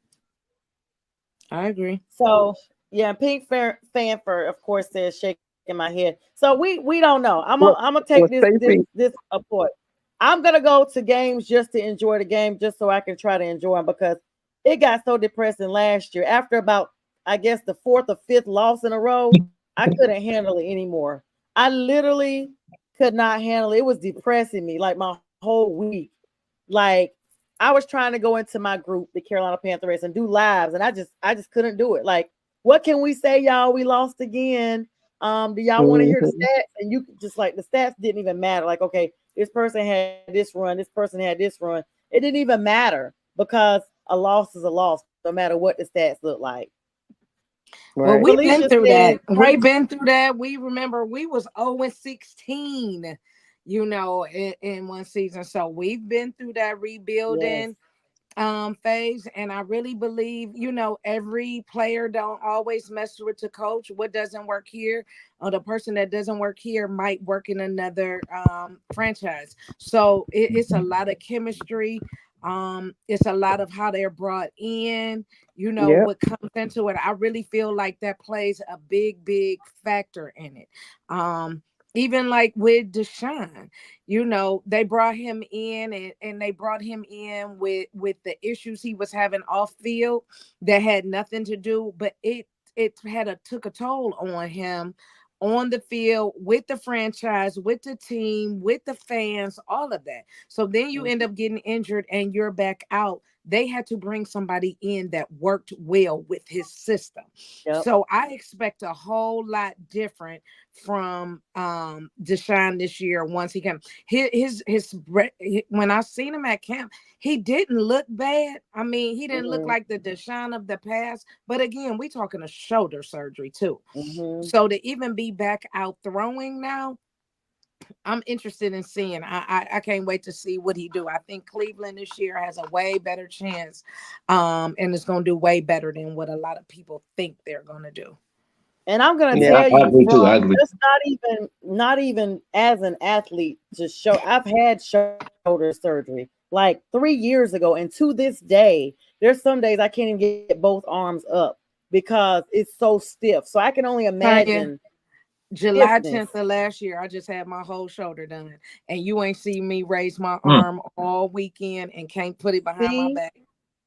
I agree. So yeah, Pink Fanfare, of course, says shaking my head. So we don't know. I'm gonna take Stacey, this apart. I'm gonna go to games just to enjoy the game, just so I can try to enjoy them, because it got so depressing last year. After about, I guess, the 4th or 5th loss in a row, I couldn't handle it anymore. I literally could not handle it. It was depressing me like my whole week. Like I was trying to go into my group, the Carolina Panthers, and do lives, and I just couldn't do it. Like, what can we say, y'all? We lost again. Do y'all want to hear the stats? And you just like the stats didn't even matter. Like, okay, this person had this run, this person had this run. It didn't even matter because a loss is a loss, no matter what the stats look like. Well, right. we've been Felicia through said, that. We've been through that. We remember we was 0-16, in one season. So we've been through that rebuilding. Yes. phase, and I really believe, every player don't always mess with the coach. What doesn't work here, or the person that doesn't work here might work in another franchise. So it's a lot of chemistry. It's a lot of how they're brought in, Yep. what comes into it. I really feel like that plays a big factor in it. Even like with Deshaun, they brought him in, and they brought him in with the issues he was having off field that had nothing to do, but it took a toll on him on the field, with the franchise, with the team, with the fans, all of that. So then you end up getting injured and you're back out. They had to bring somebody in that worked well with his system. Yep. So I expect a whole lot different from Deshaun this year. Once he came, his when I seen him at camp, he didn't look bad. I mean, he didn't look like the Deshaun of the past. But again, we talking a shoulder surgery too. So to even be back out throwing now, I'm interested in seeing. I can't wait to see what he do. I think Cleveland this year has a way better chance, and it's going to do way better than what a lot of people think they're going to do. And I'm gonna Yeah, tell I agree you too. I from agree. just not even as an athlete, I've had shoulder surgery like 3 years ago, and to this day, there's some days I can't even get both arms up because it's so stiff. So I can only imagine July stiffness. 10th of last year, I just had my whole shoulder done, and you ain't seen me raise my arm all weekend and can't put it behind my See? back.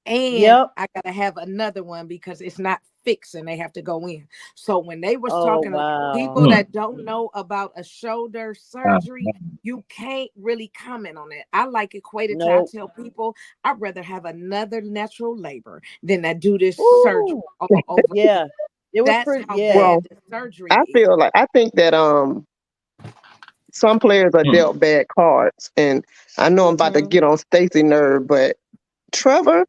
And Yep. I gotta have another one because it's not fixed and they have to go in. So when they was Oh talking about wow. people that don't know about a shoulder surgery, you can't really comment on it. I like equated to, I Nope. tell people I'd rather have another natural labor than to do this surgery Ooh. all over. Yeah. It was That's pretty. how Yeah. bad Well, the surgery I is. think that some players are dealt bad cards, and I know I'm about to get on Stacy nerve, but Trevor,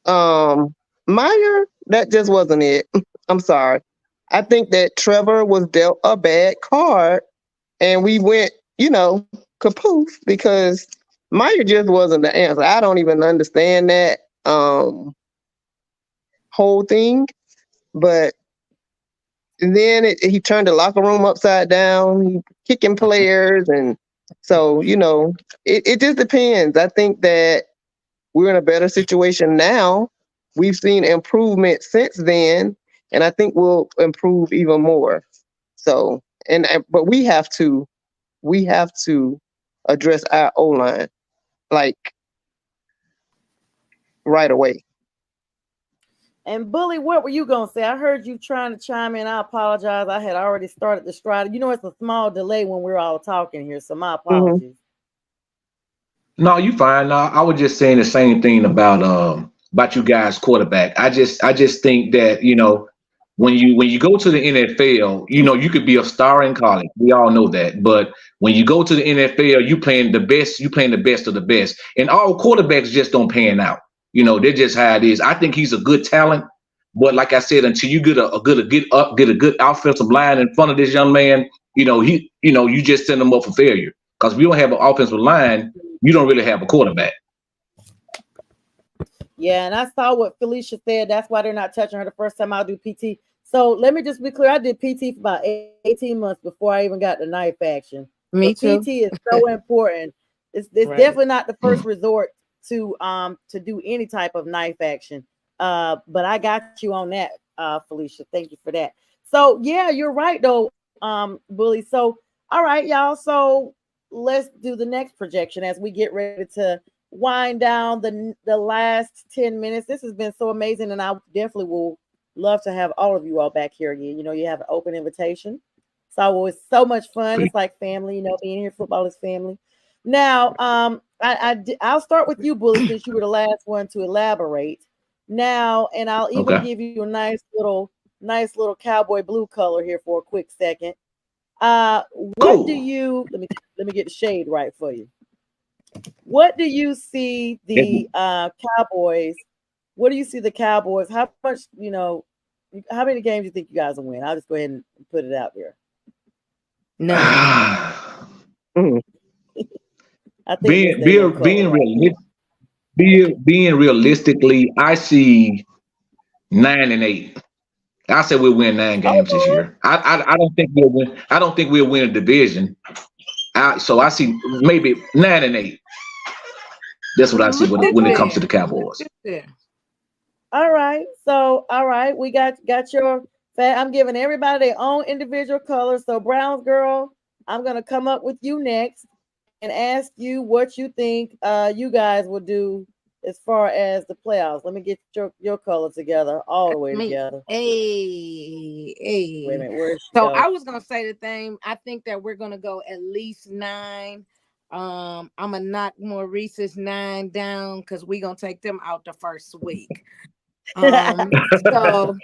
Meyer, that just wasn't it. I'm sorry. I think that Trevor was dealt a bad card, and we went, kapoof, because Meyer just wasn't the answer. I don't even understand that whole thing, but then he turned the locker room upside down, he kicking players, and so it just depends. I think that we're in a better situation now. We've seen improvement since then, and I think we'll improve even more. So, but we have to address our O line like right away. And Bully, what were you gonna say? I heard you trying to chime in. I apologize. I had already started the stride. It's a small delay when we're all talking here, so my Mm-hmm. apologies. No, you fine. No, I was just saying the same thing about you guys quarterback. I just think that when you go to the NFL, you could be a star in college. We all know that. But when you go to the NFL, you playing the best of the best. And all quarterbacks just don't pan out. They're just how it is. I think he's a good talent, but like I said, until you get a good offensive line in front of this young man, you just send him up for failure. Because if you don't have an offensive line, you don't really have a quarterback. Yeah, and I saw what Felicia said. That's why they're not touching her the first time I do PT. So let me just be clear. I did PT for about 18 months before I even got the knife action. Me too. PT is so important. It's Right. definitely not the first resort to do any type of knife action. But I got you on that, Felicia. Thank you for that. So yeah, you're right though, Bully. So all right, y'all. So let's do the next projection as we get ready to wind down the last 10 minutes. This has been so amazing, and I definitely will love to have all of you all back here again. You have an open invitation. So it's so much fun. It's like family, being here. Football is family. Now, I'll start with you, Bully, since you were the last one to elaborate. Now, and I'll even give you a nice little cowboy blue color here for a quick second. What do you let me get the shade right for you. What do you see the Cowboys? What do you see the Cowboys? How much, how many games do you think you guys will win? I'll just go ahead and put it out there. No. I think being realistic. being realistically, I see 9-8. I said we'll win 9 games this year. I don't think we'll win. I don't think we'll win a division. So I see maybe 9-8. That's what I see when it comes to the Cowboys. All right. So, all right, we got your. I'm giving everybody their own individual colors. So, Browns girl, I'm gonna come up with you next and ask you what you think you guys will do as far as the playoffs. Let me get your color together, all the way together. Hey. Wait a minute, where's so I was gonna say the thing. I think that we're gonna go at least 9. I'm gonna knock Maurice's 9 down because we're gonna take them out the first week. So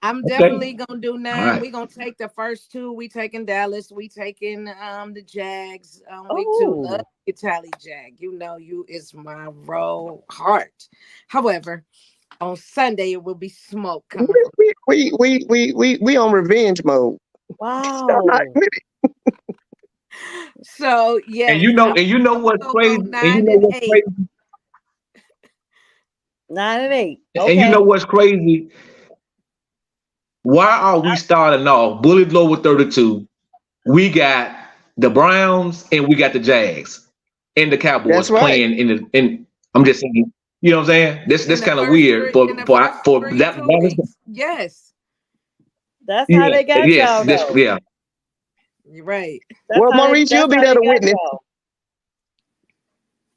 I'm definitely gonna do 9. Right. We're gonna take the first 2. We taking Dallas. We taking the Jags. Week 2. Love you, Tally Jag. You know you is my roll heart. However, on Sunday it will be smoke coming. We on revenge mode. Wow. So yeah, and you know what's crazy. And you know what's crazy. 9-8. Okay. And you know what's crazy? Why are we starting off bullet low with 32? We got the Browns and we got the Jags and the Cowboys playing in. I'm just saying, you know what I'm saying? This kind of weird for that. Yes, that's how they got y'all. Yeah, you're right. Well, Maurice, you'll be there to witness.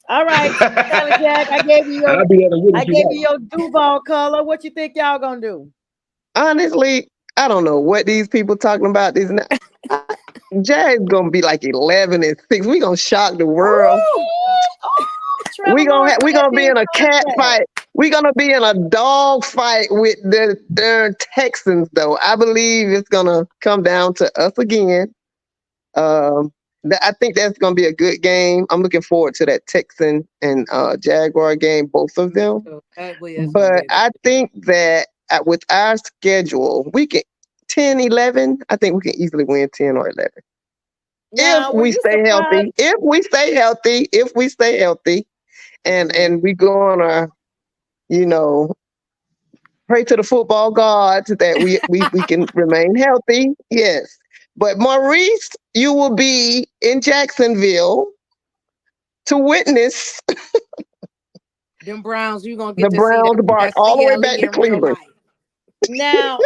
All right, Jack, I gave you your Duval color. What you think y'all gonna do? Honestly, I don't know what these people talking about. These Jag's gonna be like 11-6. We gonna shock the world. We gonna be in a cat fight. We're gonna be in a dog fight with the Texans, though. I believe it's gonna come down to us again. I think that's going to be a good game. I'm looking forward to that Texan and Jaguar game, both of them. But I think that with our schedule, we can 10, 11. I think we can easily win 10 or 11. Now, if we stay healthy, and we go on a, pray to the football gods that we can remain healthy. Yes. But Maurice, you will be in Jacksonville to witness them Browns. You're gonna get the Browns bark all the way back to Cleveland. Now,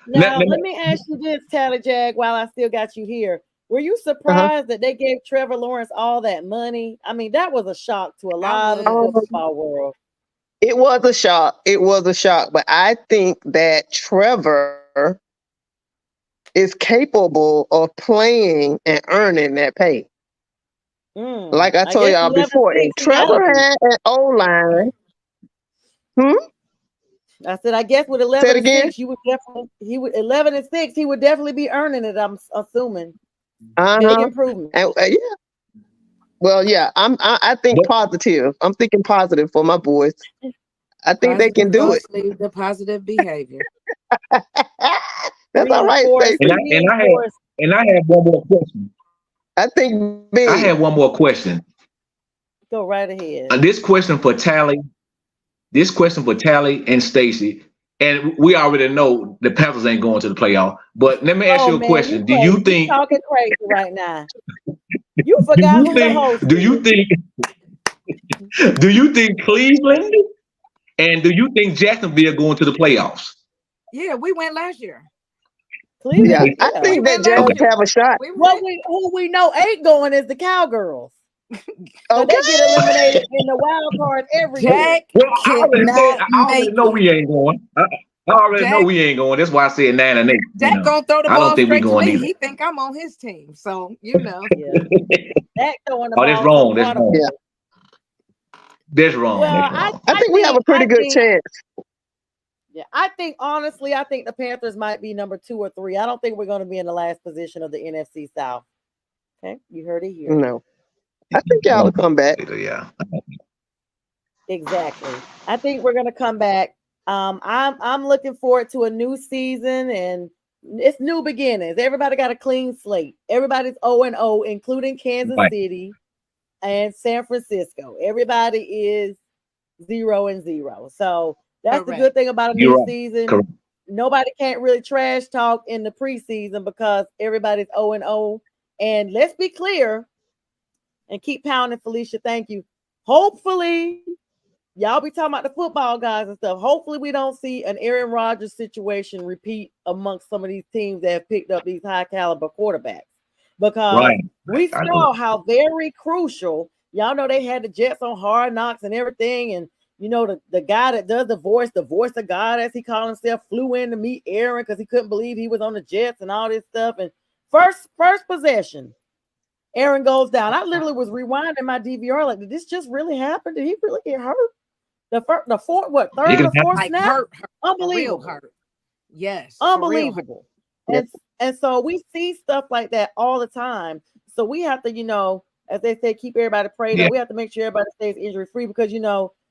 let me ask you this, Tally Jag, while I still got you here. Were you surprised that they gave Trevor Lawrence all that money? I mean, that was a shock to a lot of the football world. It was a shock. But I think that Trevor is capable of playing and earning that pay. Like I told y'all before, and Trevor had an O-line. I said, I guess with 11-6, he would 11-6, he would definitely be earning it. I'm assuming. Big improvement. Well, yeah, I think positive. I'm thinking positive for my boys. I think they can do it. The positive behavior. That's all right, Stacey. And I have one more question. I have one more question. Go right ahead. This question for Tally and Stacey. And we already know the Panthers ain't going to the playoff. But let me ask you a question. Do you think you're talking crazy right now? You forgot who the host is. Do you think Cleveland and do you think Jacksonville going to the playoffs? Yeah, we went last year. Cleveland, I think that Jags have a shot. Who we know ain't going is the Cowgirls. So they get eliminated in the wild card every year. Well, I already know we ain't going. I already know we ain't going. That's why I said 9-8. Jack gonna throw the ball straight to me. He think I'm on his team, so That throwing the ball. That's wrong. That's wrong. Well, I think we have a pretty good chance. Yeah, I think honestly, the Panthers might be number 2 or 3. I don't think we're going to be in the last position of the NFC South. Okay, you heard it here. No, I think y'all will come back. Yeah, exactly. I think we're going to come back. I'm looking forward to a new season and it's new beginnings. Everybody got a clean slate. Everybody's 0-0, including Kansas City and San Francisco. Everybody is 0-0. So that's the Correct. good thing about a You're new right. season. Correct. Nobody can't really trash talk in the preseason because everybody's 0-0. And let's be clear and keep pounding, Felicia. Thank you. Hopefully, y'all be talking about the football guys and stuff. Hopefully, we don't see an Aaron Rodgers situation repeat amongst some of these teams that have picked up these high caliber quarterbacks because Right. we I saw agree. how very crucial. Y'all know they had the Jets on Hard Knocks and everything, and you know the guy that does the voice of God, as he called himself, flew in to meet Aaron because he couldn't believe he was on the Jets and all this stuff. And first possession, Aaron goes down. I literally was rewinding my DVR like, did this just really happen? Did he really get hurt? The fourth, what, It third can or happen. fourth Like snap? hurt, for real Unbelievable. hurt. Yes, for real hurt. Unbelievable. Yep. And so we see stuff like that all the time. So we have to, as they say, keep everybody prayed Yeah. up. We have to make sure everybody stays injury free because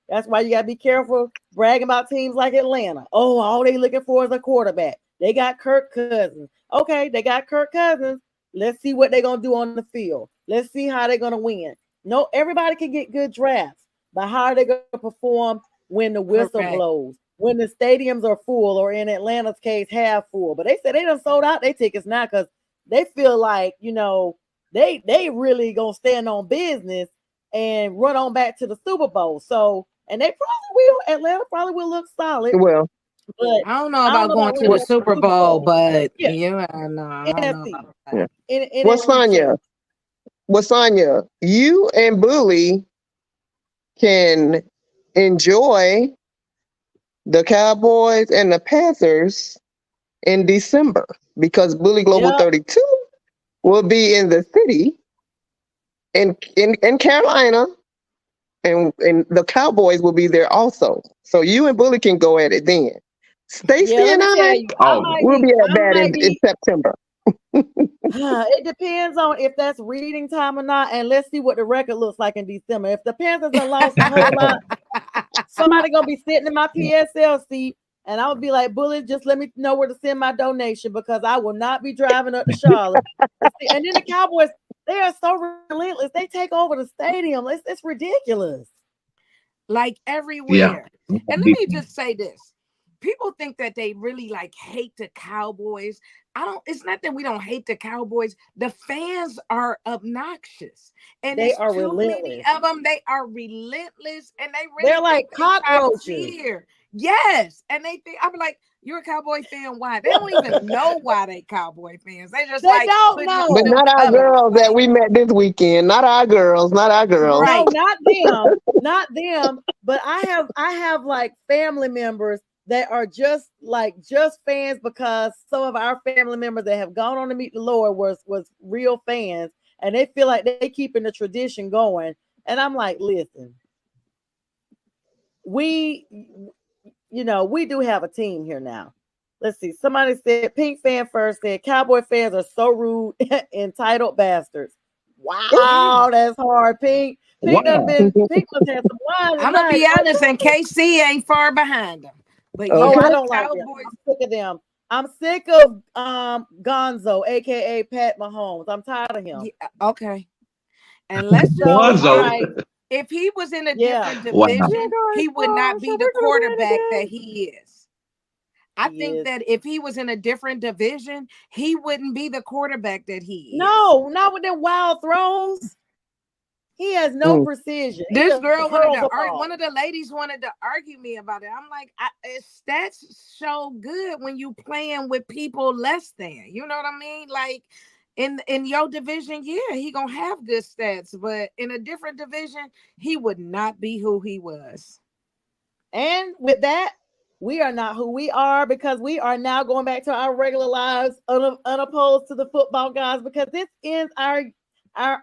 that's why you gotta be careful bragging about teams like Atlanta. Oh, all they looking for is a quarterback. They got Kirk Cousins. Okay, they got Kirk Cousins. Let's see what they're gonna do on the field. Let's see how they're gonna win. No, everybody can get good drafts, but how are they gonna perform when the whistle Correct. blows? When the stadiums are full, or in Atlanta's case, half full. But they said they done sold out their tickets now because they feel like, they really gonna stand on business and run on back to the Super Bowl. So, and they probably will. Atlanta probably will look solid, Well, but I don't know I don't about know going about to winning the the Super Super Bowl, Bowl. but Yeah, I don't know NFC, about that. yeah. NFC Sonya, Sonya, you and Bully can enjoy the Cowboys and the Panthers in December because Bully Global Yep. 32 will be in the city in Carolina, and the Cowboys will be there also. So you and Bully can go at it then. Stacy Yeah, let and me tell I you, Oh, will be at I that might in be. September. It depends on if that's reading time or not, and let's see what the record looks like in December. If the Panthers have lost a whole lot, somebody gonna be sitting in my PSL seat, and I'll be like, "Bullet, just let me know where to send my donation because I will not be driving up to Charlotte." And then the Cowboys, they are so relentless; they take over the stadium. It's ridiculous. Like yeah. everywhere. And let me just say this. People think that they really like hate the Cowboys. It's not that we don't hate the Cowboys. The fans are obnoxious. And They it's are too many relentless. of them. They are relentless and they They're really like think they top cockroaches. tier. Yes. And they think, I'm like, you're a Cowboy fan. Why? They don't even know why they Cowboy fans. They just They like don't putting on But know. them not our colors. girls that Like, we met this weekend. Not our girls. Not our girls. No, right. not them, not them. But I have like family members that are just fans because some of our family members that have gone on to meet the Lord was real fans, and they feel like they keeping the tradition going. And I'm like, listen, we we do have a team here now. Let's see. Somebody said Pink fan first said Cowboy fans are so rude, entitled bastards. Wow, that's hard. Pink Wow. Pink must have some wine I'm gonna tonight. be honest, and KC ain't far behind them. But Oh, yeah, I Okay. don't like them. Cowboys. I'm sick of them. I'm sick of Gonzo, aka Pat Mahomes. I'm tired of him. Yeah, okay. And let's just So, be all Bonzo. right, honest. If he was in a yeah. different Wow. division, he would not be the We're gonna win quarterback that again. he is. I He think is. that if he was in a different division, he wouldn't be the quarterback that he is. No, not with them wild throws. He has no Mm. precision. He This just girl wanted hurls to the argue. One ball. of the ladies wanted to argue me about it. I'm like, stats show good when you playing with people less than. You know what I mean? Like in your division, yeah, he gonna have good stats, but in a different division, he would not be who he was. And with that, we are not who we are because we are now going back to our regular lives unopposed to the football guys because this ends our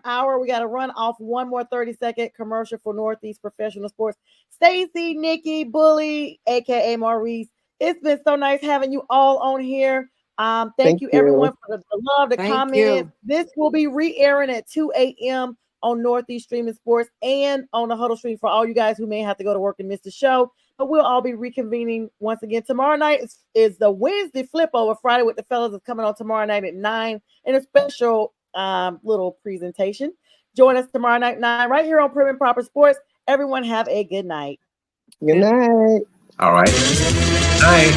hour. We got to run off one more 30-second commercial for Northeast Professional Sports. Stacy, Nikki, Bully, aka Maurice. It's been so nice having you all on here. Thank Thank you you. everyone for the love, the Thank comments. you. This will be re-airing at 2 a.m. on Northeast Streaming Sports and on the Huddle Stream for all you guys who may have to go to work and miss the show. But we'll all be reconvening once again. Tomorrow night is the Wednesday flip over. Friday with the fellas is coming on tomorrow night at 9 in a special little presentation. Join us tomorrow night 9 right here on Prim and Proper Sports. Everyone have a good night. Good night. All right. Night.